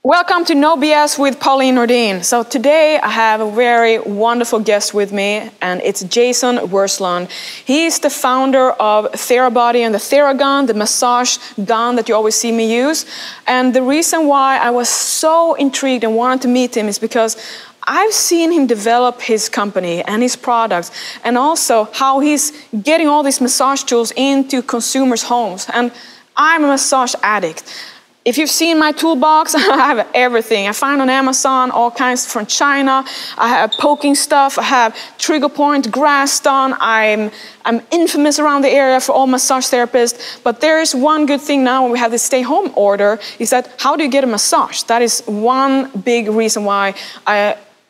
Welcome to No BS with Pauline. So today I have a very wonderful guest with me, and it's Jason Wersland. He's the founder of Therabody and the Theragun, the massage gun that you always see me use. And the reason why I was so intrigued and wanted to meet him is because I've seen him develop his company and his products, and also how he's getting all these massage tools into consumers' homes. And I'm a massage addict. If you've seen my toolbox, I have everything. I find on Amazon all kinds from China. I have poking stuff. I have trigger point, grass done. I'm infamous around the area for all massage therapists. But there is one good thing now when we have this stay-home order, is that how do you get a massage? That is one big reason why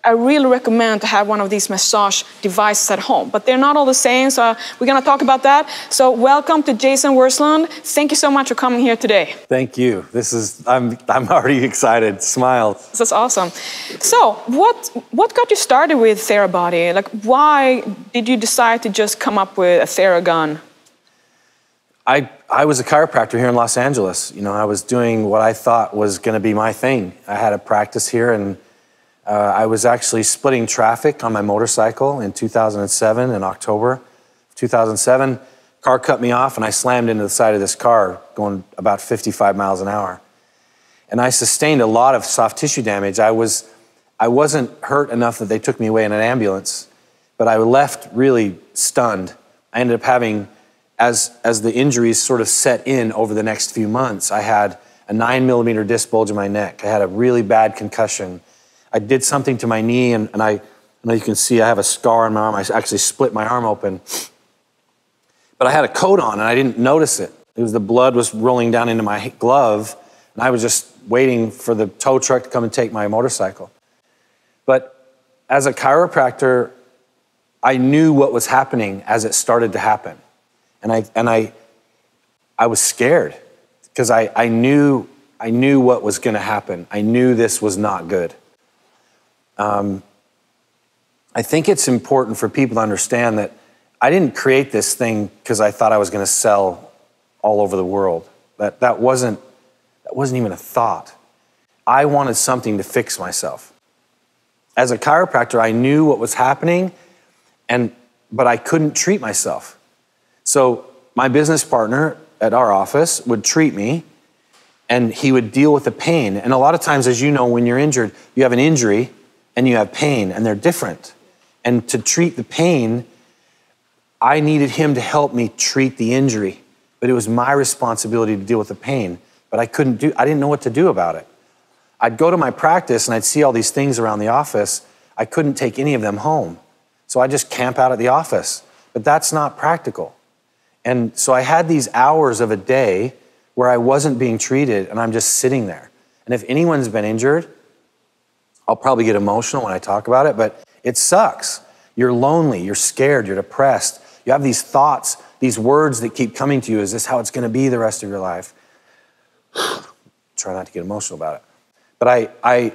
I really recommend to have one of these massage devices at home. But they're not all the same, so we're gonna talk about that. So welcome to Jason Wersland. Thank you so much for coming here today. Thank you. I'm already excited. Smile. This is awesome. So what got you started with Therabody? Like, why did you decide to just come up with a Theragun? I was a chiropractor here in Los Angeles. You know, I was doing what I thought was gonna be my thing. I had a practice here, and I was actually splitting traffic on my motorcycle in 2007, in October 2007. Car cut me off and I slammed into the side of this car going about 55 miles an hour. And I sustained a lot of soft tissue damage. I wasn't hurt enough that they took me away in an ambulance, but I left really stunned. I ended up having, as the injuries sort of set in over the next few months, I had a 9mm disc bulge in my neck. I had a really bad concussion. I did something to my knee, and you can see I have a scar on my arm. I actually split my arm open. But I had a coat on, and I didn't notice it. The blood was rolling down into my glove, and I was just waiting for the tow truck to come and take my motorcycle. But as a chiropractor, I knew what was happening as it started to happen. And I was scared, because I knew what was gonna happen. I knew this was not good. I think it's important for people to understand that I didn't create this thing because I thought I was going to sell all over the world. That wasn't even a thought. I wanted something to fix myself. As a chiropractor, I knew what was happening, but I couldn't treat myself. So my business partner at our office would treat me, and he would deal with the pain. And a lot of times, as you know, when you're injured, you have an injury and you have pain, and they're different. And to treat the pain, I needed him to help me treat the injury, but it was my responsibility to deal with the pain, but I didn't know what to do about it. I'd go to my practice and I'd see all these things around the office. I couldn't take any of them home. So I just camp out at the office, but that's not practical. And so I had these hours of a day where I wasn't being treated, and I'm just sitting there. And if anyone's been injured, I'll probably get emotional when I talk about it, but it sucks. You're lonely, you're scared, you're depressed. You have these thoughts, these words that keep coming to you. Is this how it's gonna be the rest of your life? Try not to get emotional about it. But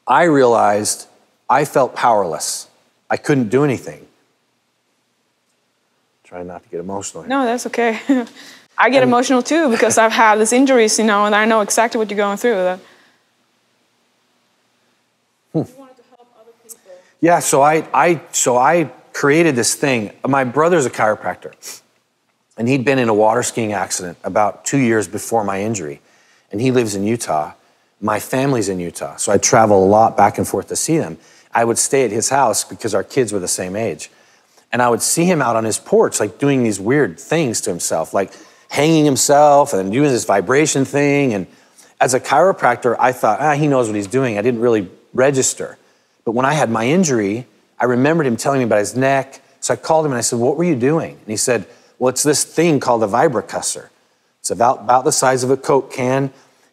I realized I felt powerless. I couldn't do anything. Try not to get emotional here. No, that's okay. I get emotional too, because I've had these injuries, you know, and I know exactly what you're going through. You wanted to help other people. Yeah, so I created this thing. My brother's a chiropractor, and he'd been in a water skiing accident about 2 years before my injury, and he lives in Utah. My family's in Utah, so I travel a lot back and forth to see them. I would stay at his house because our kids were the same age, and I would see him out on his porch, like doing these weird things to himself, like hanging himself and doing this vibration thing. And as a chiropractor, I thought, he knows what he's doing. I didn't really register. But when I had my injury, I remembered him telling me about his neck. So I called him and I said, what were you doing? And he said, well, it's this thing called a vibracussor. It's about the size of a Coke can.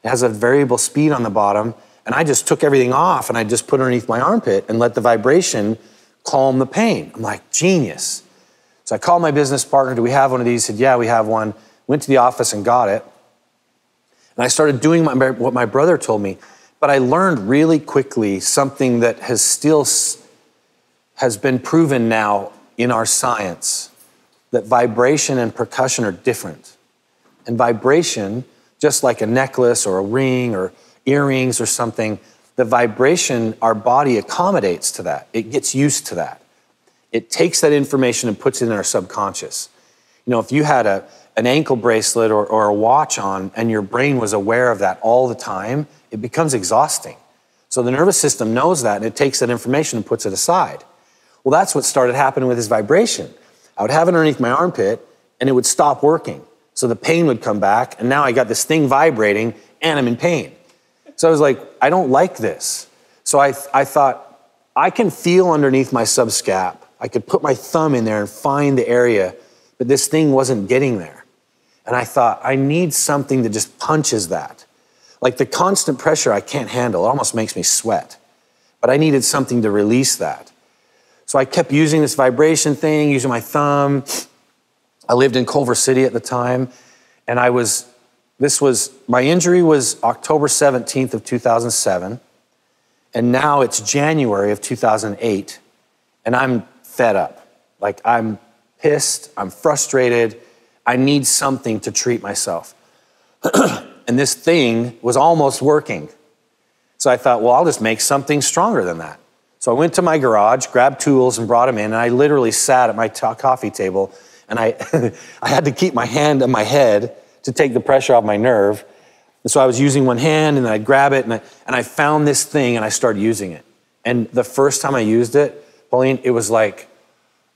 It has a variable speed on the bottom. And I just took everything off and I just put it underneath my armpit and let the vibration calm the pain. I'm like, genius. So I called my business partner, do we have one of these? He said, yeah, we have one. Went to the office and got it. And I started doing what my brother told me. But I learned really quickly something that has been proven now in our science, that vibration and percussion are different. And vibration, just like a necklace or a ring, or earrings or something, the vibration, our body accommodates to that. It gets used to that. It takes that information and puts it in our subconscious. You know, if you had an ankle bracelet or a watch on and your brain was aware of that all the time, it becomes exhausting. So the nervous system knows that and it takes that information and puts it aside. Well, that's what started happening with this vibration. I would have it underneath my armpit and it would stop working. So the pain would come back and now I got this thing vibrating and I'm in pain. So I was like, I don't like this. So I thought, I can feel underneath my subscap. I could put my thumb in there and find the area, but this thing wasn't getting there. And I thought, I need something that just punches that. Like the constant pressure I can't handle. It almost makes me sweat. But I needed something to release that. So I kept using this vibration thing, using my thumb. I lived in Culver City at the time, and my injury was October 17th of 2007, and now it's January of 2008, and I'm fed up. Like, I'm pissed, I'm frustrated, I need something to treat myself. And this thing was almost working. So I thought, well, I'll just make something stronger than that. So I went to my garage, grabbed tools and brought them in, and I literally sat at my coffee table, and I had to keep my hand on my head to take the pressure off my nerve. And so I was using one hand, and then I'd grab it, and I found this thing, and I started using it. And the first time I used it, Pauline, it was like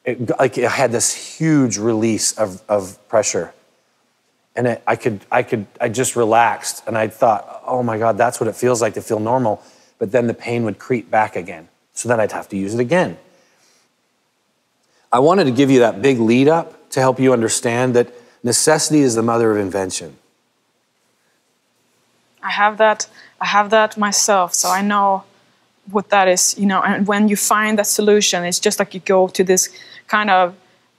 it had this huge release of pressure. And I just relaxed, and I thought, oh my God, that's what it feels like to feel normal. But then the pain would creep back again. So then I'd have to use it again. I wanted to give you that big lead up to help you understand that necessity is the mother of invention. I have that myself, so I know what that is, you know, and when you find that solution, it's just like you go to this kind of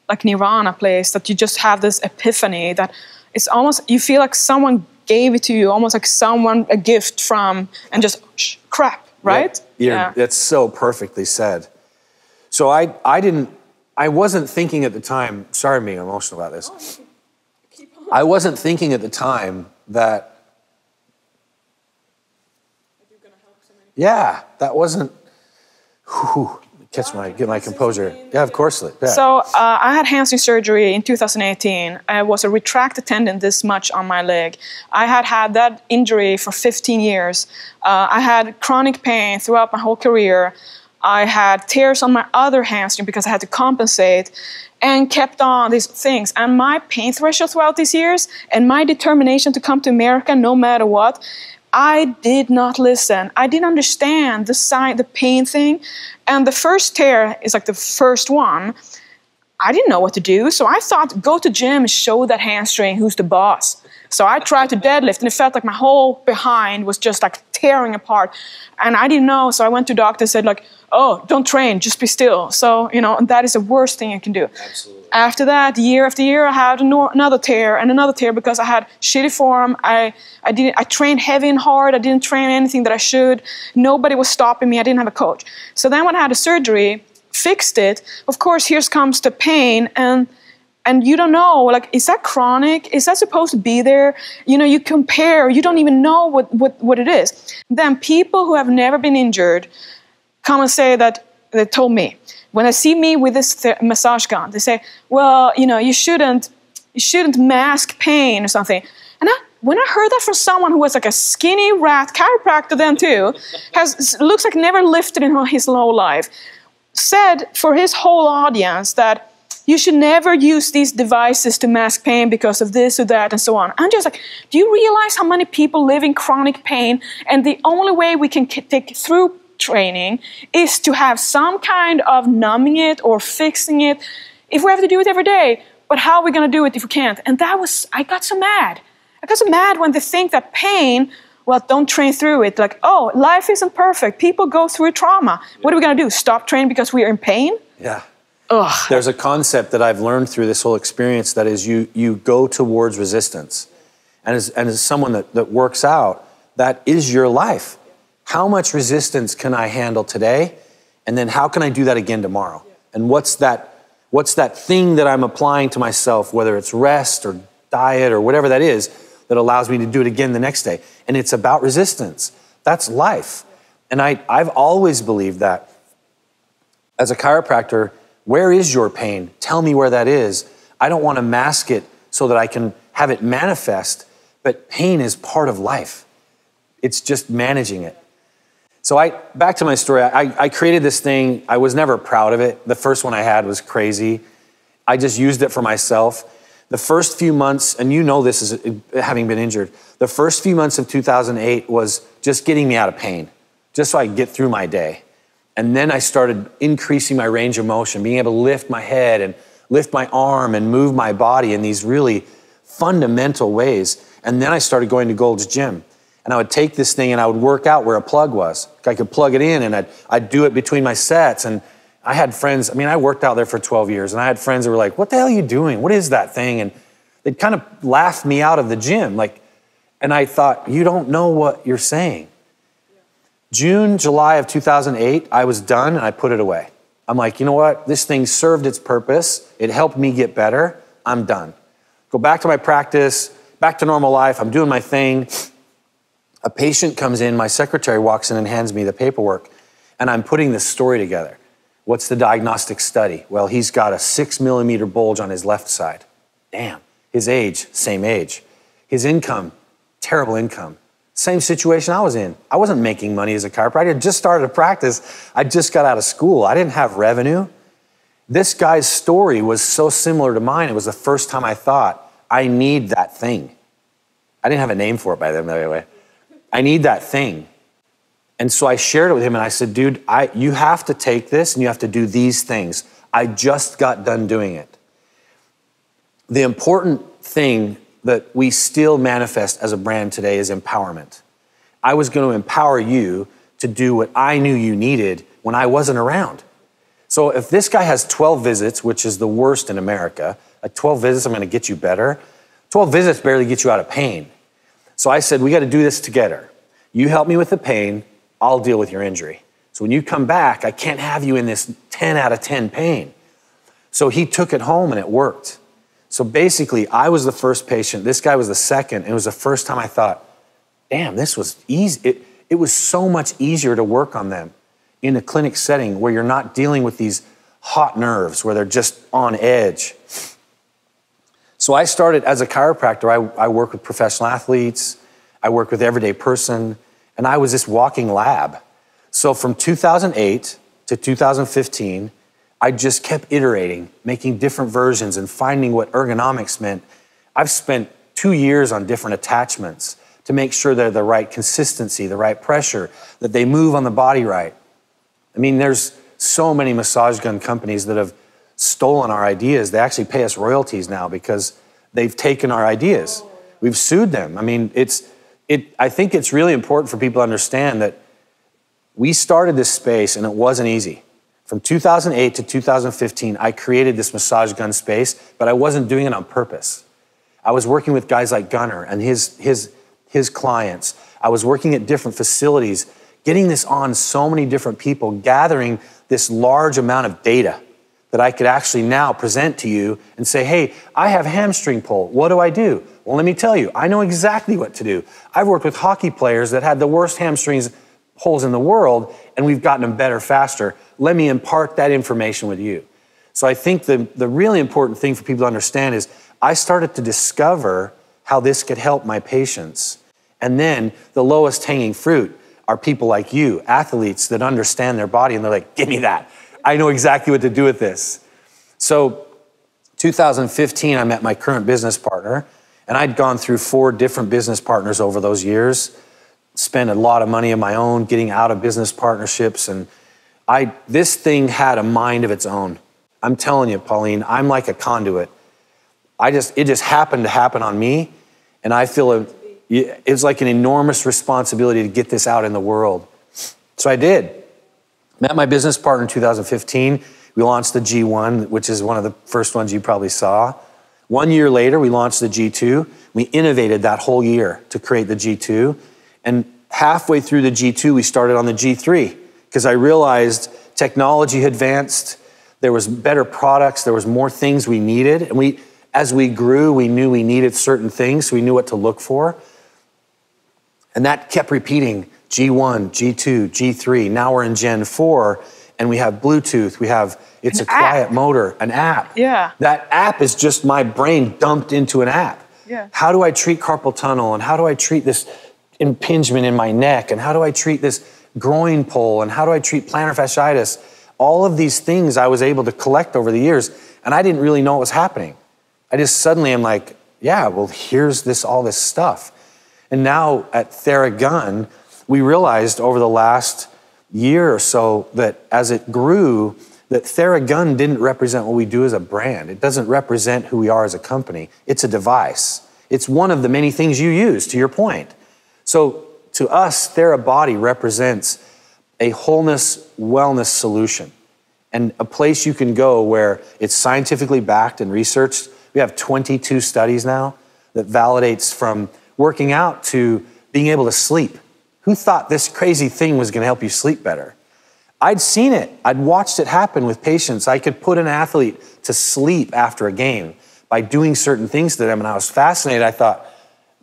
like nirvana place that you just have this epiphany that it's almost, you feel like someone gave it to you, almost like someone, a gift from, and just crap, right? Yeah, that's so perfectly said. So I wasn't thinking at the time, sorry I'm being emotional about this. I wasn't thinking at the time that, yeah, that wasn't, get my composure. Yeah, of course. Yeah. So I had hamstring surgery in 2018. I was a retracted tendon this much on my leg. I had that injury for 15 years. I had chronic pain throughout my whole career. I had tears on my other hamstring because I had to compensate and kept on these things. And my pain threshold throughout these years and my determination to come to America no matter what, I did not listen. I didn't understand the pain thing. And the first tear is like the first one. I didn't know what to do. So I thought, go to gym and show that hamstring who's the boss. So I tried to deadlift and it felt like my whole behind was just like tearing apart. And I didn't know. So I went to the doctor and said like, oh, don't train, just be still. So, you know, that is the worst thing you can do. Absolutely. After that, year after year, I had another tear and another tear because I had shitty form. I trained heavy and hard. I didn't train anything that I should. Nobody was stopping me. I didn't have a coach. So then when I had a surgery, fixed it, of course, here comes the pain and you don't know, like, is that chronic? Is that supposed to be there? You know, you compare, you don't even know what it is. Then people who have never been injured come and say that, they told me, when they see me with this massage gun, they say, well, you know, you shouldn't mask pain or something. And when I heard that from someone who was like a skinny rat, chiropractor then too, looks like never lifted in his whole life, said for his whole audience that you should never use these devices to mask pain because of this or that and so on. I'm just like, do you realize how many people live in chronic pain? And the only way we can take through training is to have some kind of numbing it or fixing it if we have to do it every day. But how are we going to do it if we can't? And I got so mad. I got so mad when they think that pain, well, don't train through it. Like, oh, life isn't perfect. People go through trauma. What are we going to do? Stop training because we are in pain? Yeah. Ugh. There's a concept that I've learned through this whole experience that is you go towards resistance. And as someone that works out, that is your life. How much resistance can I handle today? And then how can I do that again tomorrow? And what's that thing that I'm applying to myself, whether it's rest or diet or whatever that is, that allows me to do it again the next day? And it's about resistance. That's life. And I've always believed that. As a chiropractor, where is your pain? Tell me where that is. I don't want to mask it so that I can have it manifest, but pain is part of life. It's just managing it. So back to my story, I created this thing. I was never proud of it. The first one I had was crazy. I just used it for myself. The first few months, and you know this is having been injured, the first few months of 2008 was just getting me out of pain, just so I could get through my day. And then I started increasing my range of motion, being able to lift my head and lift my arm and move my body in these really fundamental ways. And then I started going to Gold's Gym. And I would take this thing and I would work out where a plug was. I could plug it in and I'd do it between my sets. And I had friends, I worked out there for 12 years, and I had friends that were like, what the hell are you doing? What is that thing? And they'd kind of laugh me out of the gym. And I thought, you don't know what you're saying. June, July of 2008, I was done and I put it away. I'm like, you know what? This thing served its purpose. It helped me get better. I'm done. Go back to my practice, back to normal life. I'm doing my thing. A patient comes in, my secretary walks in and hands me the paperwork, and I'm putting this story together. What's the diagnostic study? Well, he's got a 6-millimeter bulge on his left side. Damn. His age, same age. His income, terrible income. Same situation I was in. I wasn't making money as a chiropractor. I just started a practice. I just got out of school. I didn't have revenue. This guy's story was so similar to mine. It was the first time I thought, I need that thing. I didn't have a name for it by then, by the way. I need that thing. And so I shared it with him and I said, dude, you have to take this and you have to do these things. I just got done doing it. The important thing that we still manifest as a brand today is empowerment. I was going to empower you to do what I knew you needed when I wasn't around. So if this guy has 12 visits, which is the worst in America, at 12 visits, I'm going to get you better. 12 visits barely get you out of pain. So I said, we got to do this together. You help me with the pain, I'll deal with your injury. So when you come back, I can't have you in this 10 out of 10 pain. So he took it home and it worked. So basically, I was the first patient. This guy was the second. It was the first time I thought, damn, this was easy. It was so much easier to work on them in a clinic setting where you're not dealing with these hot nerves, where they're just on edge. So I started as a chiropractor. I work with professional athletes. I work with everyday person. And I was this walking lab. So from 2008 to 2015, I just kept iterating, making different versions and finding what ergonomics meant. I've spent 2 years on different attachments to make sure they're the right consistency, the right pressure, that they move on the body right. There's so many massage gun companies that have stolen our ideas. They actually pay us royalties now because they've taken our ideas. We've sued them. I think it's really important for people to understand that we started this space and it wasn't easy. From 2008 to 2015, I created this massage gun space, but I wasn't doing it on purpose. I was working with guys like Gunnar and his clients. I was working at different facilities, getting this on so many different people, gathering this large amount of data that I could actually now present to you and say, hey, I have hamstring pull. What do I do? Well, let me tell you, I know exactly what to do. I've worked with hockey players that had the worst hamstrings pulls in the world, and we've gotten them better faster. Let me impart that information with you. So I think the really important thing for people to understand is I started to discover how this could help my patients. And then the lowest hanging fruit are people like you, athletes that understand their body, and they're like, give me that. I know exactly what to do with this. So 2015, I met my current business partner, and I'd gone through 4 different business partners over those years, spent a lot of money of my own getting out of business partnerships, and this thing had a mind of its own. I'm telling you, Pauline, I'm like a conduit. It just happened to happen on me, and I feel it's like an enormous responsibility to get this out in the world. So I did. Met my business partner in 2015. We launched the G1, which is one of the first ones you probably saw. 1 year later, we launched the G2. We innovated that whole year to create the G2. And halfway through the G2, we started on the G3 because I realized technology had advanced. There was better products. There was more things we needed. And as we grew, we knew we needed certain things, so we knew what to look for. And that kept repeating G1, G2, G3. Now we're in Gen 4, and we have Bluetooth. It's a quiet motor, an app. Yeah. That app is just my brain dumped into an app. Yeah. How do I treat carpal tunnel? And how do I treat this impingement in my neck? And how do I treat this groin pull? And how do I treat plantar fasciitis? All of these things I was able to collect over the years, and I didn't really know what was happening. I just suddenly am like, yeah, well, here's all this stuff. And now at Theragun, we realized over the last year or so that as it grew, that Theragun didn't represent what we do as a brand. It doesn't represent who we are as a company. It's a device. It's one of the many things you use, to your point. So to us, Therabody represents a wholeness, wellness solution and a place you can go where it's scientifically backed and researched. We have 22 studies now that validates from working out to being able to sleep. Who thought this crazy thing was going to help you sleep better? I'd seen it. I'd watched it happen with patients. I could put an athlete to sleep after a game by doing certain things to them, and I was fascinated. I thought,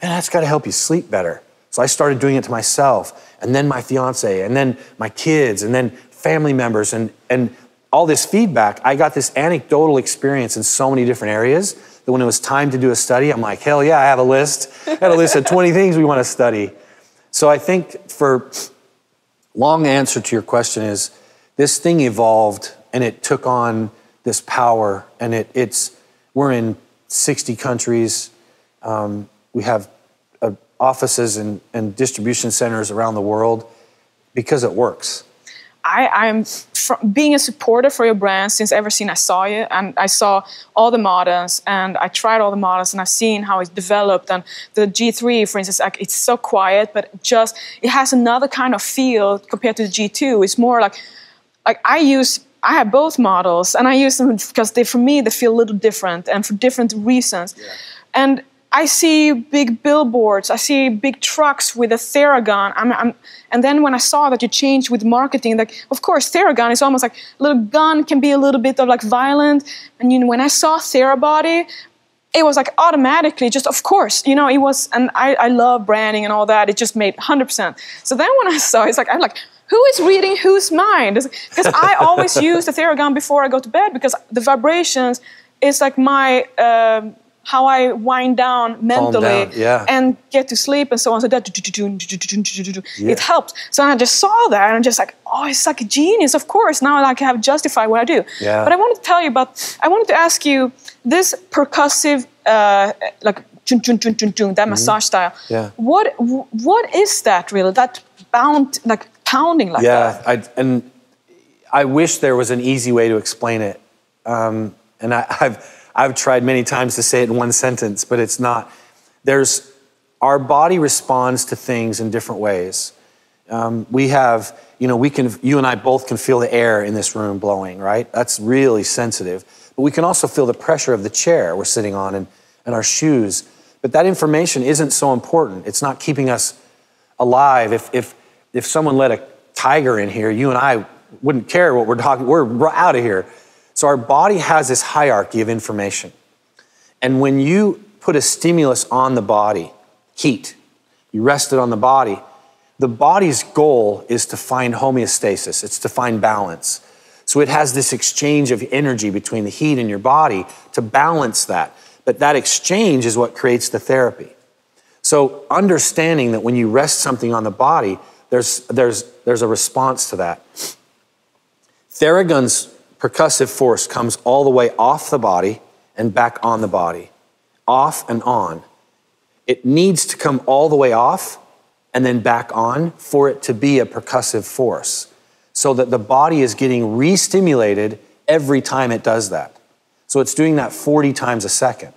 man, that's got to help you sleep better. So I started doing it to myself, and then my fiance, and then my kids, and then family members, and all this feedback. I got this anecdotal experience in so many different areas that when it was time to do a study, I'm like, hell yeah, I have a list. I had a list of 20 things we want to study. So I think for long answer to your question is this thing evolved and it took on this power, and we're in 60 countries. We have offices and distribution centers around the world because it works. I'm being a supporter for your brand since ever since I saw you, and I saw all the models, and I tried all the models, and I've seen how it's developed. And the G3, for instance, it's so quiet, but it has another kind of feel compared to the G2. It's more like I have both models, and I use them because for me they feel a little different and for different reasons. Yeah. And I see big billboards, I see big trucks with a Theragun. And then when I saw that you changed with marketing, like, of course, Theragun is almost like a little gun, can be a little bit of like violent. And when I saw Therabody, it was like automatically, just of course, it was, and I love branding and all that. It just made 100%. So then when I saw it, I'm like, who is reading whose mind? Because I always use the Theragun before I go to bed because the vibrations is like my... how I wind down mentally and get to sleep and so on. So that it helps. So I just saw that and I'm just like, oh, it's like a genius. Of course, now I have justified what I do. Yeah. But I wanted to tell you I wanted to ask you this percussive, like that massage style. Yeah. What is that really? That pounding like that? Yeah, and I wish there was an easy way to explain it. And I've tried many times to say it in one sentence, but it's not. Our body responds to things in different ways. You and I both can feel the air in this room blowing, right? That's really sensitive. But we can also feel the pressure of the chair we're sitting on and our shoes. But that information isn't so important. It's not keeping us alive. If someone let a tiger in here, you and I wouldn't care what we're talking. We're out of here. So our body has this hierarchy of information. And when you put a stimulus on the body, heat, you rest it on the body's goal is to find homeostasis. It's to find balance. So it has this exchange of energy between the heat and your body to balance that. But that exchange is what creates the therapy. So understanding that when you rest something on the body, there's a response to that. Theragun's percussive force comes all the way off the body and back on the body, off and on. It needs to come all the way off and then back on for it to be a percussive force so that the body is getting re-stimulated every time it does that. So it's doing that 40 times a second.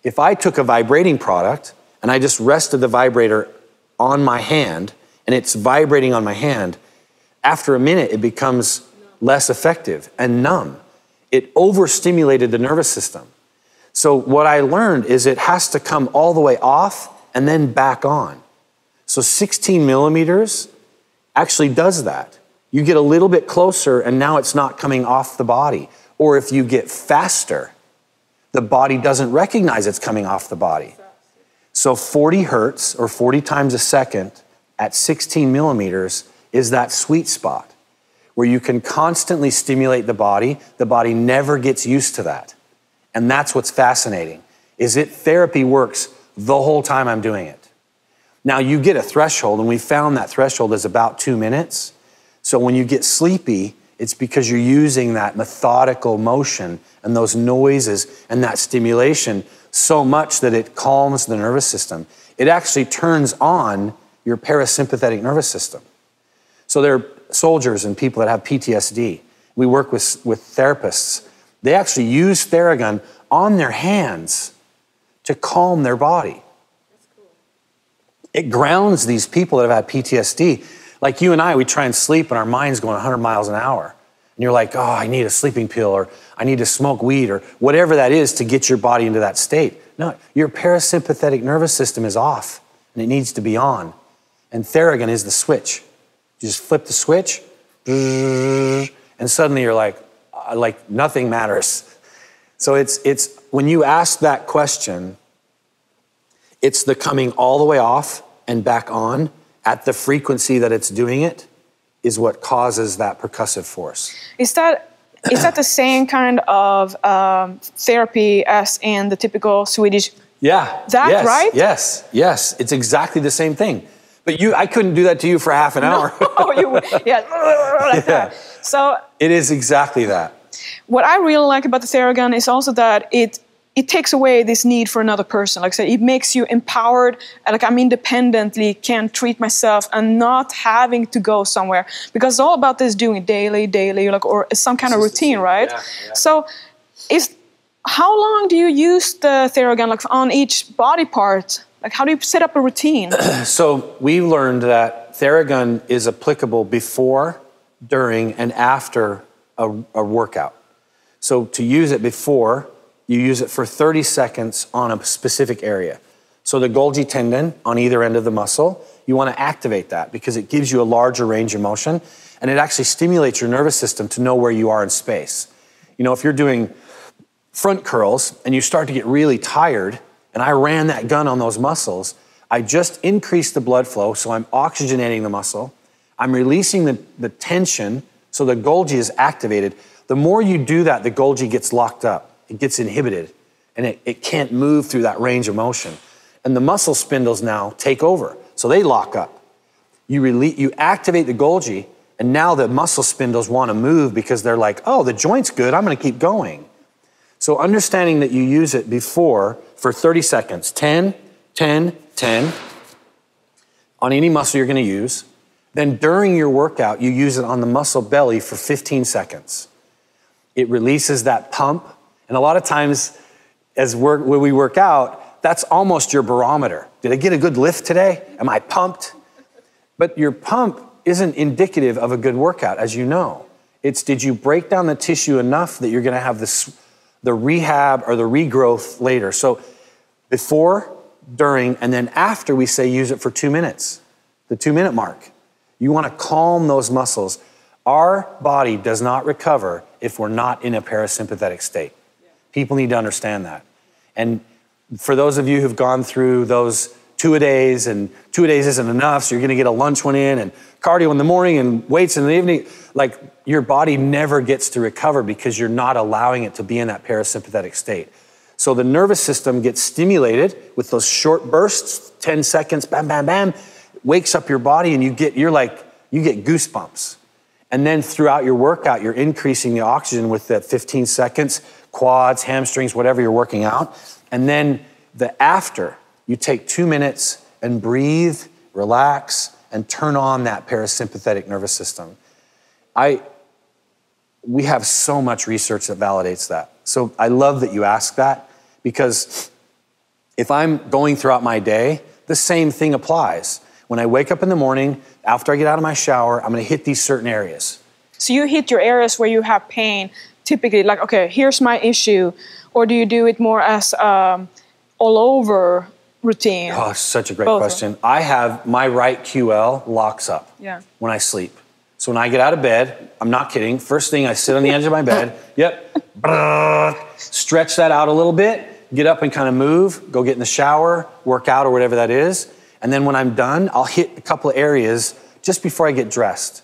If I took a vibrating product and I just rested the vibrator on my hand and it's vibrating on my hand, after a minute it becomes less effective and numb. It overstimulated the nervous system. So what I learned is it has to come all the way off and then back on. So 16 millimeters actually does that. You get a little bit closer and now it's not coming off the body. Or if you get faster, the body doesn't recognize it's coming off the body. So 40 hertz or 40 times a second at 16 millimeters is that sweet spot where you can constantly stimulate the body never gets used to that. And that's what's fascinating, is therapy works the whole time I'm doing it. Now you get a threshold, and we found that threshold is about 2 minutes. So when you get sleepy, it's because you're using that methodical motion and those noises and that stimulation so much that it calms the nervous system. It actually turns on your parasympathetic nervous system. So there are soldiers and people that have PTSD. We work with therapists. They actually use Theragun on their hands to calm their body. That's cool. It grounds these people that have had PTSD. Like you and I, we try and sleep and our mind's going 100 miles an hour. And you're like, oh, I need a sleeping pill, or I need to smoke weed, or whatever that is to get your body into that state. No, your parasympathetic nervous system is off and it needs to be on. And Theragun is the switch. You just flip the switch and suddenly you're like nothing matters. So it's when you ask that question, it's the coming all the way off and back on at the frequency that it's doing it is what causes that percussive force. Is that the same kind of therapy as in the typical Swedish? Yeah. Yes, right? Yes. It's exactly the same thing. But I couldn't do that to you for half an hour. Oh, you would. Yeah. Like that. So it is exactly that. What I really like about the Theragun is also that it takes away this need for another person. Like I said, it makes you empowered. Like I'm independently can treat myself and not having to go somewhere, because it's all about this doing it daily, like, or some kind of routine, right? Yeah. So how long do you use the Theragun, like on each body part? Like how do you set up a routine? So we learned that Theragun is applicable before, during, and after a workout. So to use it before, you use it for 30 seconds on a specific area. So the Golgi tendon on either end of the muscle, you want to activate that because it gives you a larger range of motion, and it actually stimulates your nervous system to know where you are in space. You know, if you're doing front curls and you start to get really tired, and I ran that gun on those muscles, I just increased the blood flow, so I'm oxygenating the muscle. I'm releasing the tension, so the Golgi is activated. The more you do that, the Golgi gets locked up. It gets inhibited, and it can't move through that range of motion. And the muscle spindles now take over, so they lock up. You activate the Golgi, and now the muscle spindles want to move because they're like, oh, the joint's good, I'm going to keep going. So understanding that you use it before for 30 seconds, 10, 10, 10, on any muscle you're going to use. Then during your workout, you use it on the muscle belly for 15 seconds. It releases that pump. And a lot of times, when we work out, that's almost your barometer. Did I get a good lift today? Am I pumped? But your pump isn't indicative of a good workout, as you know. It's, did you break down the tissue enough that you're going to have the rehab or the regrowth later? So before, during, and then after, we say use it for 2 minutes, the 2-minute mark. You want to calm those muscles. Our body does not recover if we're not in a parasympathetic state. People need to understand that. And for those of you who've gone through those 2-a-days, and 2-a-days isn't enough, so you're going to get a lunch one in, and cardio in the morning, and weights in the evening, like your body never gets to recover because you're not allowing it to be in that parasympathetic state. So the nervous system gets stimulated with those short bursts, 10 seconds, bam, bam, bam, wakes up your body, and you get goosebumps. And then throughout your workout, you're increasing the oxygen with that 15 seconds, quads, hamstrings, whatever you're working out. And then after, you take 2 minutes and breathe, relax, and turn on that parasympathetic nervous system. We have so much research that validates that. So I love that you ask that, because if I'm going throughout my day, the same thing applies. When I wake up in the morning, after I get out of my shower, I'm going to hit these certain areas. So you hit your areas where you have pain, typically, like, okay, here's my issue, or do you do it more as all over routine? Oh, such a great question. I have my right QL locks up when I sleep. So when I get out of bed, I'm not kidding, first thing I sit on the edge of my bed, stretch that out a little bit, get up and kind of move, go get in the shower, work out or whatever that is. And then when I'm done, I'll hit a couple of areas just before I get dressed.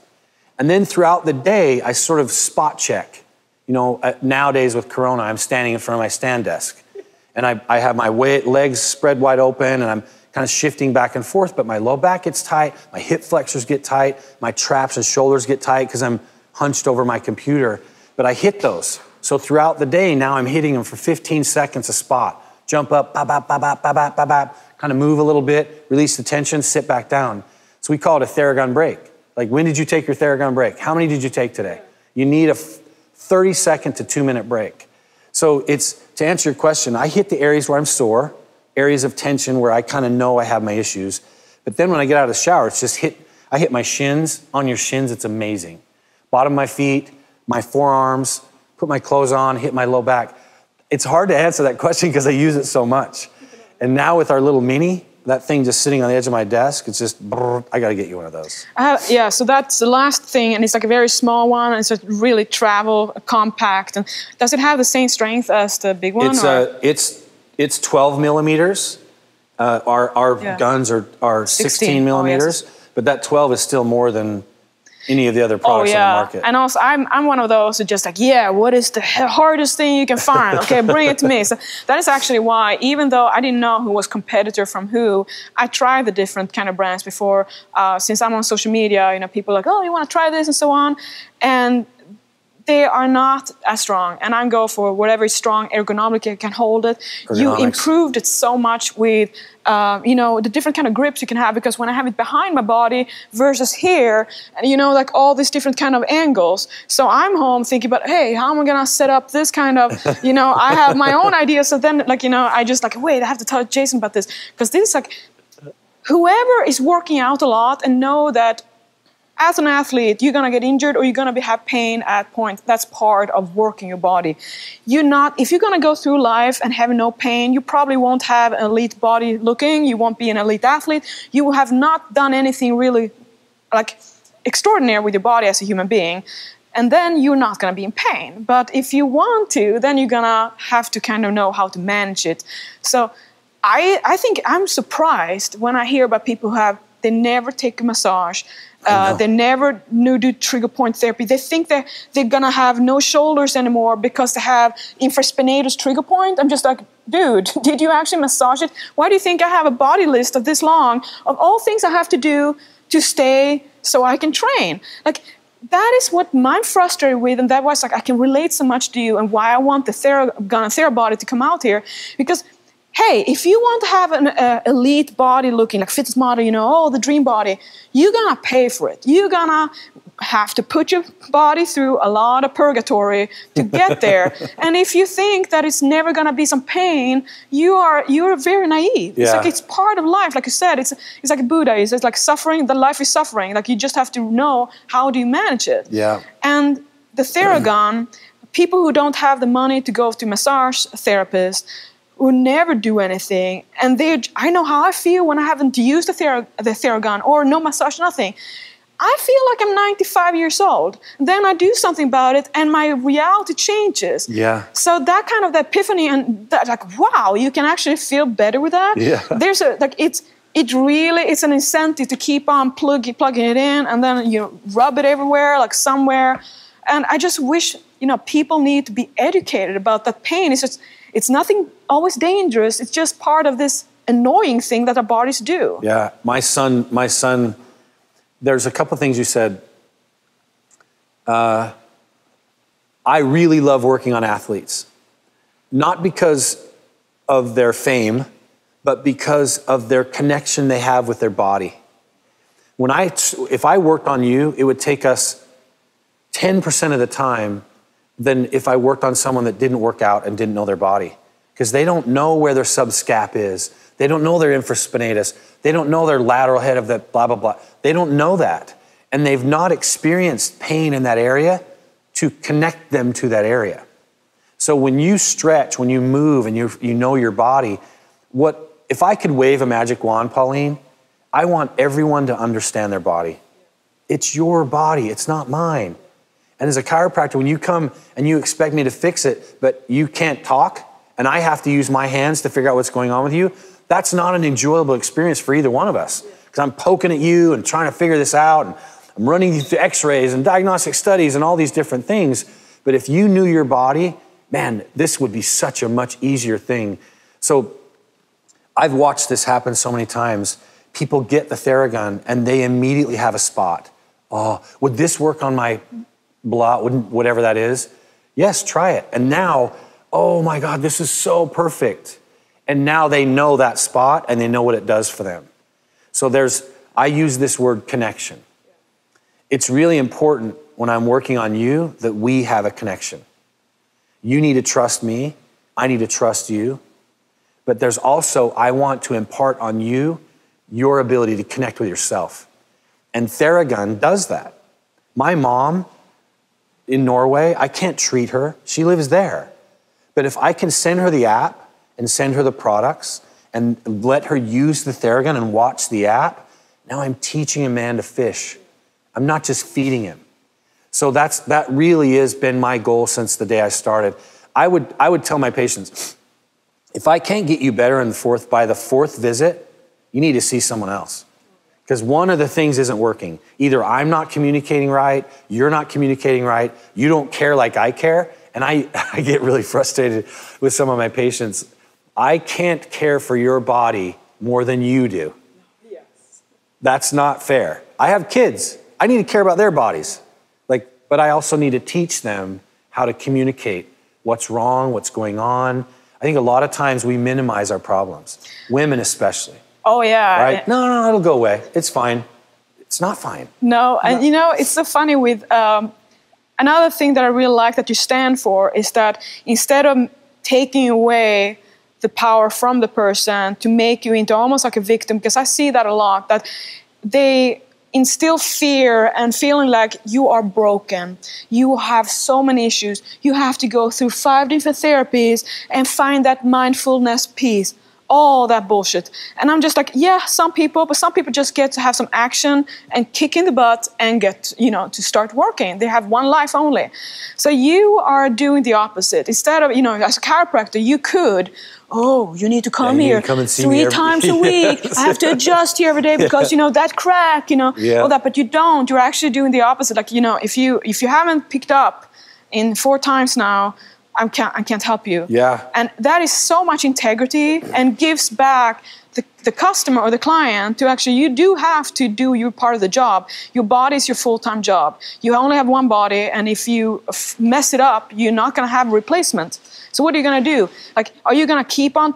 And then throughout the day, I sort of spot check. You know, nowadays with Corona, I'm standing in front of my stand desk. And I have my legs spread wide open, and I'm kind of shifting back and forth, but my low back gets tight, my hip flexors get tight, my traps and shoulders get tight because I'm hunched over my computer. But I hit those. So throughout the day, now I'm hitting them for 15 seconds a spot. Jump up, ba ba ba ba ba ba ba ba, kind of move a little bit, release the tension, sit back down. So we call it a Theragun break. Like, when did you take your Theragun break? How many did you take today? You need a 30-second to 2-minute break. So it's, to answer your question, I hit the areas where I'm sore, areas of tension where I kind of know I have my issues. But then when I get out of the shower, it's just I hit my shins. On your shins, it's amazing. Bottom of my feet, my forearms, put my clothes on, hit my low back. It's hard to answer that question because I use it so much. And now with our little Mini, that thing just sitting on the edge of my desk, it's just, I got to get you one of those. Yeah, so that's the last thing, and it's like a very small one, and it's just really compact. And does it have the same strength as the big one? It's 12 millimeters. Our guns are 16 millimeters, but that 12 is still more than any of the other products on the market. And also, I'm one of those who just like, yeah, what is the hardest thing you can find? Okay, bring it to me. So that is actually why, even though I didn't know who was competitor from who, I tried the different kind of brands before. Since I'm on social media, you know, people are like, oh, you want to try this and so on. And they are not as strong, and I go for whatever is strong, ergonomic, can hold it. Ergonomics. You improved it so much with, you know, the different kind of grips you can have, because when I have it behind my body versus here, and you know, like all these different kind of angles. So I'm home thinking about, hey, how am I gonna set up this kind of, you know, I have my own ideas. So then, like, you know, I just like, wait, I have to tell Jason about this, because this is like, whoever is working out a lot and know that as an athlete, you're going to get injured or you're going to have pain at points. That's part of working your body. If you're going to go through life and have no pain, you probably won't have an elite body looking. You won't be an elite athlete. You have not done anything really like extraordinary with your body as a human being. And then you're not going to be in pain. But if you want to, then you're going to have to kind of know how to manage it. So I think I'm surprised when I hear about people who they never take a massage. They never do trigger point therapy. They think that they're going to have no shoulders anymore because they have infraspinatus trigger point. I'm just like, dude, did you actually massage it? Why do you think I have a body list of this long of all things I have to do to stay so I can train? Like, that is what I'm frustrated with, and that was like, I can relate so much to you and why I want the Theragun and Therabody to come out here. Because hey, if you want to have an elite body looking like fitness model, you know, oh, the dream body, you're going to pay for it. You're going to have to put your body through a lot of purgatory to get there. And if you think that it's never going to be some pain, you're very naive. Yeah. It's like, it's part of life. Like you said, it's like Buddha. It's like suffering. The life is suffering. Like, you just have to know how do you manage it. Yeah. And the Theragun, people who don't have the money to go to massage therapists, who never do anything, and I know how I feel when I haven't used the Theragun or no massage, nothing. I feel like I'm 95 years old. Then I do something about it, and my reality changes. Yeah. So that kind of epiphany, and that, like, wow, you can actually feel better with that. Yeah. There's it's an incentive to keep on plugging it in, and then you rub it everywhere, like somewhere. And I just wish, you know, people need to be educated about that pain. It's nothing always dangerous. It's just part of this annoying thing that our bodies do. Yeah, my son, there's a couple things you said. I really love working on athletes. Not because of their fame, but because of their connection they have with their body. If I worked on you, it would take us 10% of the time than if I worked on someone that didn't work out and didn't know their body. Because they don't know where their subscap is. They don't know their infraspinatus. They don't know their lateral head of the blah, blah, blah. They don't know that. And they've not experienced pain in that area to connect them to that area. So when you stretch, when you move and you know your body, if I could wave a magic wand, Pauline, I want everyone to understand their body. It's your body, it's not mine. And as a chiropractor, when you come and you expect me to fix it, but you can't talk, and I have to use my hands to figure out what's going on with you, that's not an enjoyable experience for either one of us. Because I'm poking at you and trying to figure this out, and I'm running through x-rays and diagnostic studies and all these different things. But if you knew your body, man, this would be such a much easier thing. So I've watched this happen so many times. People get the Theragun and they immediately have a spot. Oh, would this work on my blah, whatever that is? Yes, try it. And now, oh my God, this is so perfect. And now they know that spot and they know what it does for them. So I use this word connection. It's really important when I'm working on you that we have a connection. You need to trust me. I need to trust you. But there's also, I want to impart on you your ability to connect with yourself. And Theragun does that. My mom in Norway, I can't treat her. She lives there. But if I can send her the app and send her the products and let her use the Theragun and watch the app, now I'm teaching a man to fish. I'm not just feeding him. So that really has been my goal since the day I started. I would tell my patients, if I can't get you better by the fourth visit, you need to see someone else. Because one of the things isn't working. Either I'm not communicating right, you're not communicating right, you don't care like I care, and I get really frustrated with some of my patients. I can't care for your body more than you do. Yes. That's not fair. I have kids. I need to care about their bodies. But I also need to teach them how to communicate what's wrong, what's going on. I think a lot of times we minimize our problems, women especially. Oh, yeah. Right? No, it'll go away. It's fine. It's not fine. No, and you know, it's so funny with another thing that I really like that you stand for is that instead of taking away the power from the person to make you into almost like a victim, because I see that a lot, that they instill fear and feeling like you are broken. You have so many issues. You have to go through 5 different therapies and find that mindfulness piece. All that bullshit. And I'm just like, yeah, some people just get to have some action and kick in the butt and get, to start working. They have one life only. So you are doing the opposite. Instead of, as a chiropractor, you could, you need to come here come and see 3 times a week. I have to adjust here every day because, that crack, all that. But you don't. You're actually doing the opposite. Like, if you haven't picked up in 4 times now, I can't help you. Yeah. And that is so much integrity and gives back the customer or the client to actually, you do have to do your part of the job. Your body is your full-time job. You only have one body, and if you mess it up, you're not going to have a replacement. So what are you going to do? Like, are you going to keep on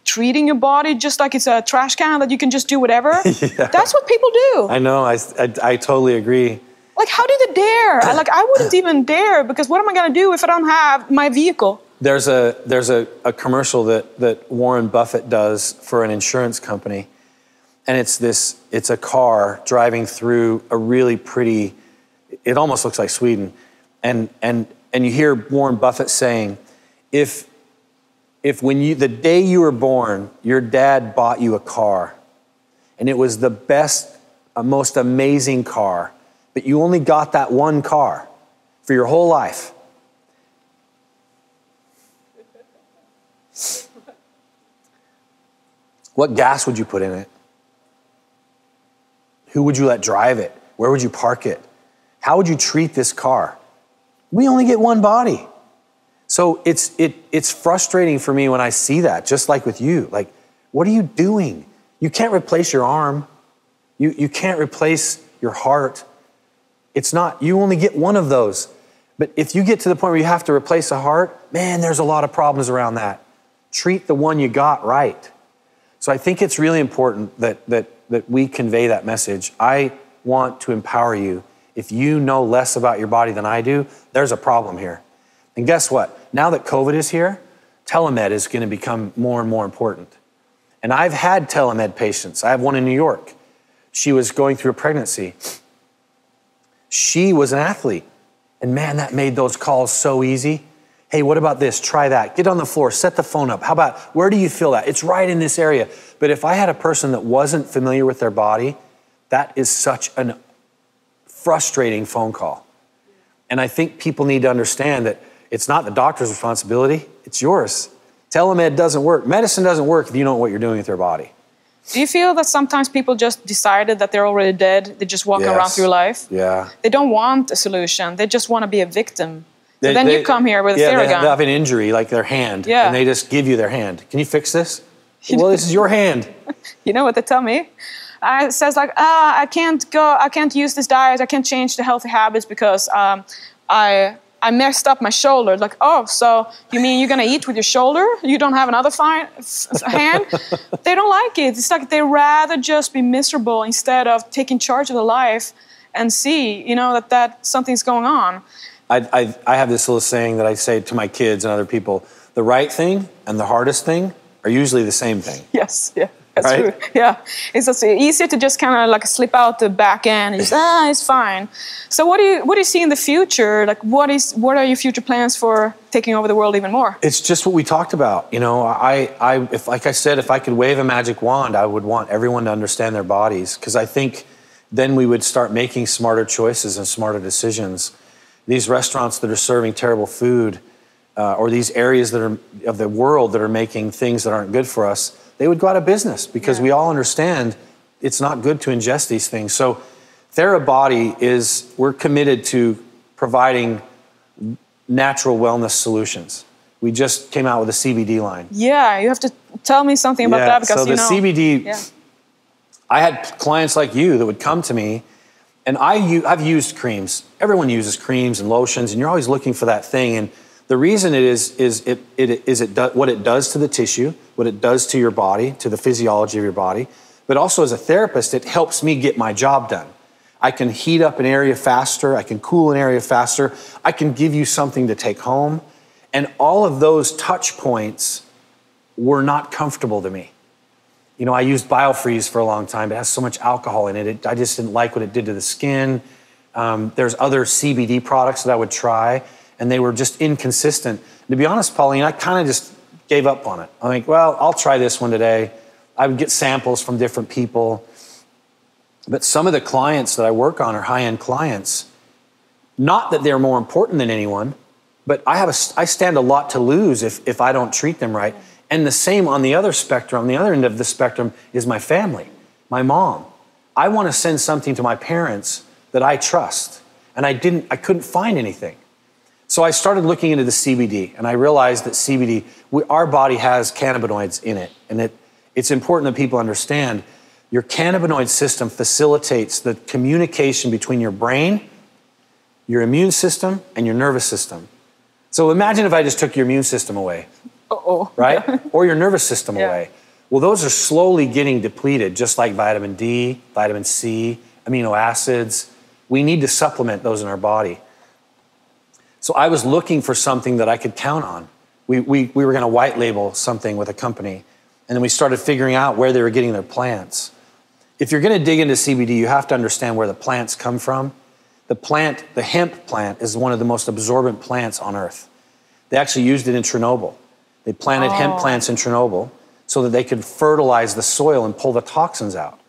treating your body just like it's a trash can that you can just do whatever? Yeah. That's what people do. I know. I totally agree. Like, how do they dare? I wouldn't even dare, because what am I going to do if I don't have my vehicle? There's a commercial that Warren Buffett does for an insurance company, and it's a car driving through a really pretty, it almost looks like Sweden, and you hear Warren Buffett saying, if the day you were born, your dad bought you a car, and it was the best, most amazing car, but you only got that one car for your whole life. What gas would you put in it? Who would you let drive it? Where would you park it? How would you treat this car? We only get one body. So it's frustrating for me when I see that, just like with you. Like, what are you doing? You can't replace your arm. You can't replace your heart. It's not, you only get one of those. But if you get to the point where you have to replace a heart, man, there's a lot of problems around that. Treat the one you got right. So I think it's really important that we convey that message. I want to empower you. If you know less about your body than I do, there's a problem here. And guess what? Now that COVID is here, telemed is going to become more and more important. And I've had telemed patients. I have one in New York. She was going through a pregnancy. She was an athlete. And man, that made those calls so easy. Hey, what about this? Try that. Get on the floor, set the phone up. How about, where do you feel that? It's right in this area. But if I had a person that wasn't familiar with their body, that is such a frustrating phone call. And I think people need to understand that it's not the doctor's responsibility, it's yours. Telemed doesn't work. Medicine doesn't work if you don't know what you're doing with your body. Do you feel that sometimes people just decided that they're already dead? They're just walking around through life? Yeah. They don't want a solution. They just want to be a victim. So then you come here with a Theragun. They have an injury, like their hand, and they just give you their hand. Can you fix this? Well, this is your hand. You know what they tell me? It says like, I can't use this diet, I can't change the healthy habits because I messed up my shoulder. Like, oh, so you mean you're gonna eat with your shoulder? You don't have another hand? They don't like it. It's like they rather just be miserable instead of taking charge of their life and see, you know, that something's going on. I have this little saying that I say to my kids and other people: the right thing and the hardest thing are usually the same thing. Yes, yeah. That's true. Yeah, it's just easier to just kind of like slip out the back end and just, it's fine. So what do you see in the future? Like what are your future plans for taking over the world even more? It's just what we talked about. You know, if like I said, if I could wave a magic wand, I would want everyone to understand their bodies, because I think then we would start making smarter choices and smarter decisions. These restaurants that are serving terrible food, or these areas that are of the world that are making things that aren't good for us, they would go out of business, because we all understand it's not good to ingest these things. So Therabody we're committed to providing natural wellness solutions. We just came out with a CBD line. Yeah, you have to tell me something about that, because so the CBD, I had clients like you that would come to me, and I've used creams. Everyone uses creams and lotions, and you're always looking for that thing. And the reason it is what it does to the tissue, what it does to your body, to the physiology of your body, but also as a therapist, it helps me get my job done. I can heat up an area faster, I can cool an area faster, I can give you something to take home, and all of those touch points were not comfortable to me. You know, I used BioFreeze for a long time, but it has so much alcohol in it, I just didn't like what it did to the skin. There's other CBD products that I would try, and they were just inconsistent. And to be honest, Pauline, I kind of just gave up on it. I'm like, well, I'll try this one today. I would get samples from different people. But some of the clients that I work on are high-end clients. Not that they're more important than anyone, but I stand a lot to lose if I don't treat them right. And the same on the other spectrum, on the other end of the spectrum, is my family, my mom. I want to send something to my parents that I trust, and I couldn't find anything. So I started looking into the CBD, and I realized that CBD, our body has cannabinoids in it, and it's important that people understand your cannabinoid system facilitates the communication between your brain, your immune system, and your nervous system. So imagine if I just took your immune system away, right? Or your nervous system away. Well, those are slowly getting depleted, just like vitamin D, vitamin C, amino acids. We need to supplement those in our body. So I was looking for something that I could count on. We were going to white label something with a company, and then we started figuring out where they were getting their plants. If you're going to dig into CBD, you have to understand where the plants come from. The hemp plant is one of the most absorbent plants on earth. They actually used it in Chernobyl. They planted hemp plants in Chernobyl so that they could fertilize the soil and pull the toxins out.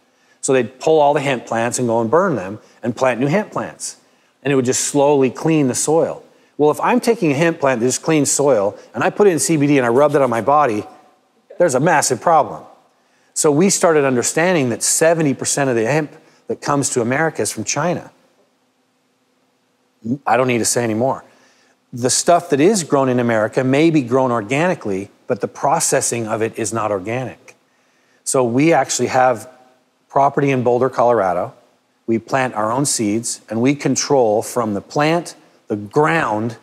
So they'd pull all the hemp plants and go and burn them and plant new hemp plants. And it would just slowly clean the soil. Well, if I'm taking a hemp plant that just cleans soil and I put it in CBD and I rub that on my body, there's a massive problem. So we started understanding that 70% of the hemp that comes to America is from China. I don't need to say any more. The stuff that is grown in America may be grown organically, but the processing of it is not organic. So we actually have property in Boulder, Colorado. We plant our own seeds, and we control from the plant, the ground,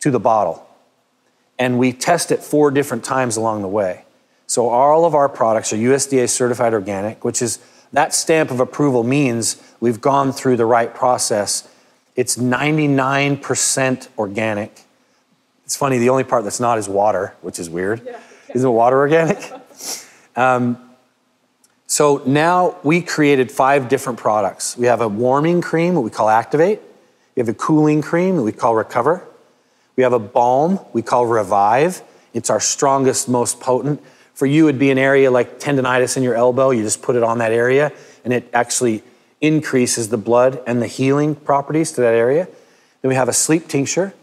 to the bottle. And we test it 4 different times along the way. So all of our products are USDA certified organic, which is, that stamp of approval means we've gone through the right process. It's 99% organic. It's funny, the only part that's not is water, which is weird. Yeah. Isn't water organic? So now we created 5 different products. We have a warming cream, what we call Activate. We have a cooling cream that we call Recover. We have a balm we call Revive. It's our strongest, most potent. For you, it'd be an area like tendonitis in your elbow. You just put it on that area, and it actually increases the blood and the healing properties to that area. Then we have a sleep tincture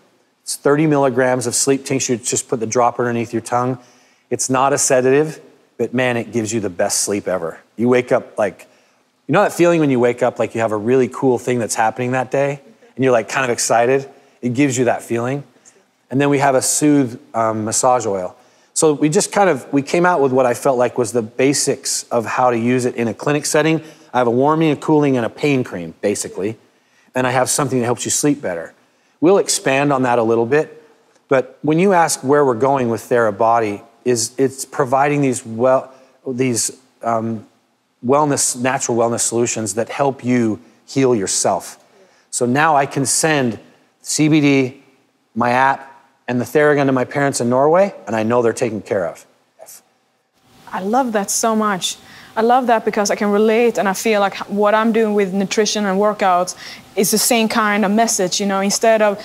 It's 30 milligrams of sleep tincture. Just put the dropper underneath your tongue. It's not a sedative, but man, it gives you the best sleep ever. You wake up like, you know that feeling when you wake up like you have a really cool thing that's happening that day and you're like kind of excited? It gives you that feeling. And then we have a Soothe massage oil. So we came out with what I felt like was the basics of how to use it in a clinic setting. I have a warming, a cooling, and a pain cream, basically. And I have something that helps you sleep better. We'll expand on that a little bit. But when you ask where we're going with Therabody, it's providing these natural wellness solutions that help you heal yourself. So now I can send CBD, my app, and the Theragun to my parents in Norway, and I know they're taken care of. I love that so much. I love that because I can relate, and I feel like what I'm doing with nutrition and workouts is the same kind of message, you know, instead of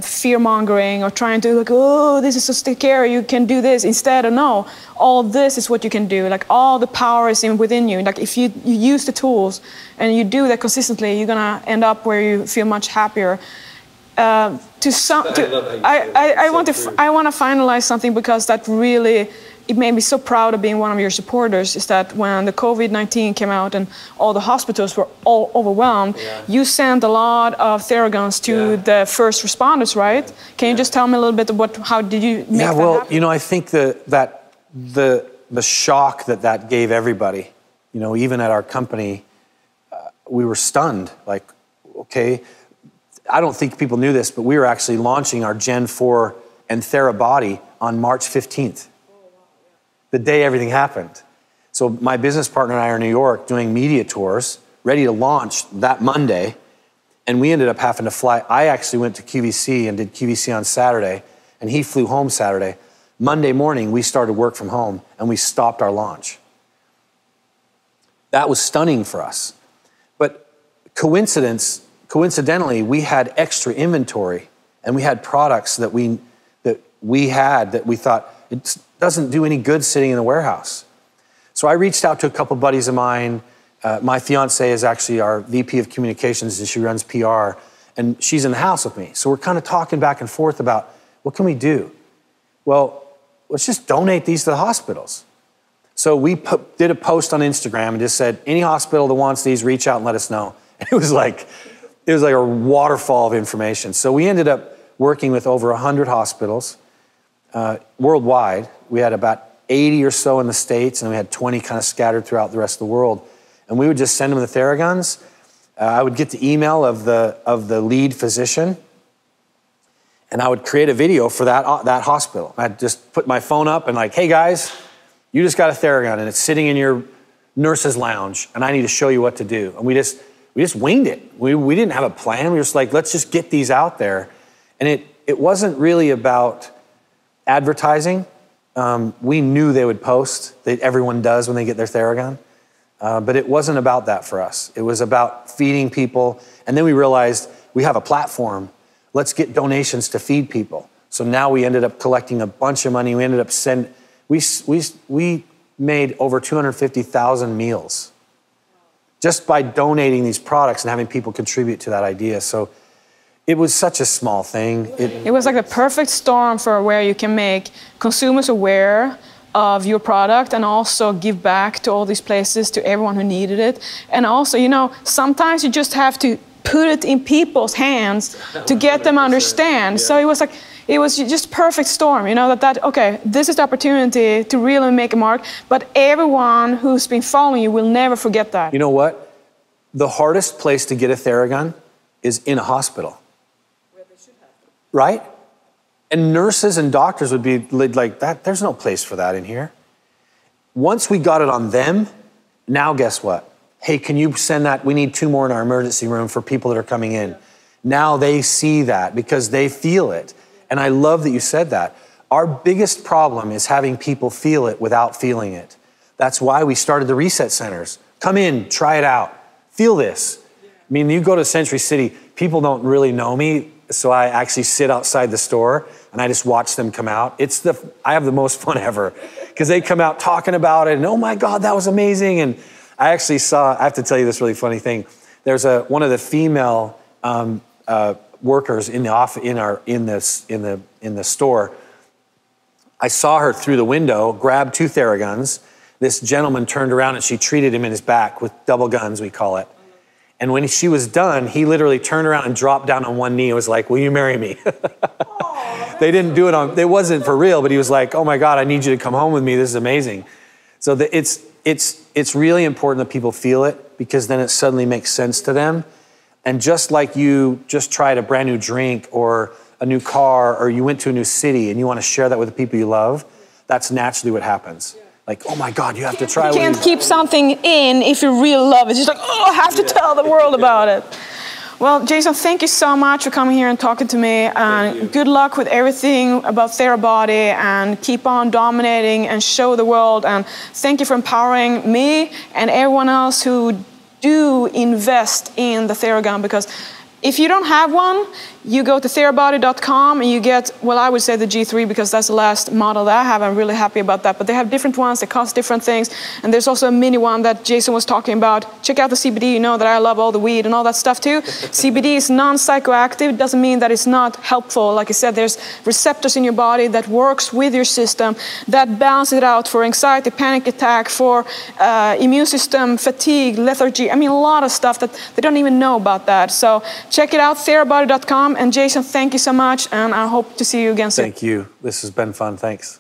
fear-mongering or trying to like, oh, this is so scary, you can do this. Instead of, no, all this is what you can do. Like, all the power is within you. Like, if you use the tools and you do that consistently, you're gonna end up where you feel much happier. I want to finalize something because that really, it made me so proud of being one of your supporters, is that when the COVID-19 came out and all the hospitals were all overwhelmed, you sent a lot of Theraguns to the first responders, right? Can you just tell me a little bit about how did you make that happen? You know, I think the shock that gave everybody, you know, even at our company, we were stunned. Like, okay, I don't think people knew this, but we were actually launching our Gen 4 and Therabody on March 15th. The day everything happened. So my business partner and I are in New York doing media tours, ready to launch that Monday, and we ended up having to fly. I actually went to QVC and did QVC on Saturday, and he flew home Saturday. Monday morning, we started work from home, and we stopped our launch. That was stunning for us. But coincidentally, we had extra inventory, and we had products that we thought, it doesn't do any good sitting in the warehouse. So I reached out to a couple buddies of mine. My fiance is actually our VP of communications, and she runs PR, and she's in the house with me. So we're kind of talking back and forth about, what can we do? Well, let's just donate these to the hospitals. So we did a post on Instagram and just said, any hospital that wants these, reach out and let us know. And it was like a waterfall of information. So we ended up working with over 100 hospitals worldwide. We had about 80 or so in the States, and we had 20 kind of scattered throughout the rest of the world. And we would just send them the Theraguns. I would get the email of the lead physician, and I would create a video for that hospital. I'd just put my phone up and like, hey guys, you just got a Theragun, and it's sitting in your nurse's lounge, and I need to show you what to do. And we just winged it. We didn't have a plan. We were just like, let's just get these out there. And it wasn't really about advertising. We knew they would post, that everyone does when they get their Theragun. But it wasn't about that for us. It was about feeding people. And then we realized we have a platform. Let's get donations to feed people. So now we ended up collecting a bunch of money. We ended up we made over 250,000 meals just by donating these products and having people contribute to that idea. So it was such a small thing. It was like the perfect storm for where you can make consumers aware of your product and also give back to all these places, to everyone who needed it. And also, you know, sometimes you just have to put it in people's hands to get them understand. Yeah. So it was just perfect storm, you know, okay, this is the opportunity to really make a mark, but everyone who's been following you will never forget that. You know what? The hardest place to get a Theragun is in a hospital. Where they should have to. Right? And nurses and doctors would be like, there's no place for that in here. Once we got it on them, now guess what? Hey, can you send that? We need 2 more in our emergency room for people that are coming in. Now they see that because they feel it. And I love that you said that. Our biggest problem is having people feel it without feeling it. That's why we started the reset centers. Come in, try it out, feel this. I mean, you go to Century City, people don't really know me, so I actually sit outside the store and I just watch them come out. I have the most fun ever because they come out talking about it and, oh my God, that was amazing. And I actually I have to tell you this really funny thing. There's one of the female workers in the office, in the store. I saw her through the window, grabbed 2 Theraguns. This gentleman turned around and she treated him in his back with double guns, we call it. And when she was done, he literally turned around and dropped down on one knee and was like, "Will you marry me?" They didn't do it it wasn't for real, but he was like, "Oh my God, I need you to come home with me. This is amazing." So it's really important that people feel it, because then it suddenly makes sense to them. And just like you just tried a brand new drink or a new car, or you went to a new city and you want to share that with the people you love, that's naturally what happens. Like, "Oh my God, you have to try." You can't keep something in if you really love it. It's just like, "Oh, I have to tell the world about it." Well, Jason, thank you so much for coming here and talking to me. And good luck with everything about Therabody, and keep on dominating and show the world. And thank you for empowering me and everyone else who do invest in the Theragun, because if you don't have one, you go to therabody.com and you get, well, I would say the G3, because that's the last model that I have. I'm really happy about that. But they have different ones that cost different things. And there's also a mini one that Jason was talking about. Check out the CBD. You know that I love all the weed and all that stuff too. CBD is non-psychoactive. It doesn't mean that it's not helpful. Like I said, there's receptors in your body that works with your system that balance it out for anxiety, panic attack, for immune system, fatigue, lethargy. I mean, a lot of stuff that they don't even know about that. So check it out, therabody.com. And Jason, thank you so much, and I hope to see you again soon. Thank you. This has been fun. Thanks.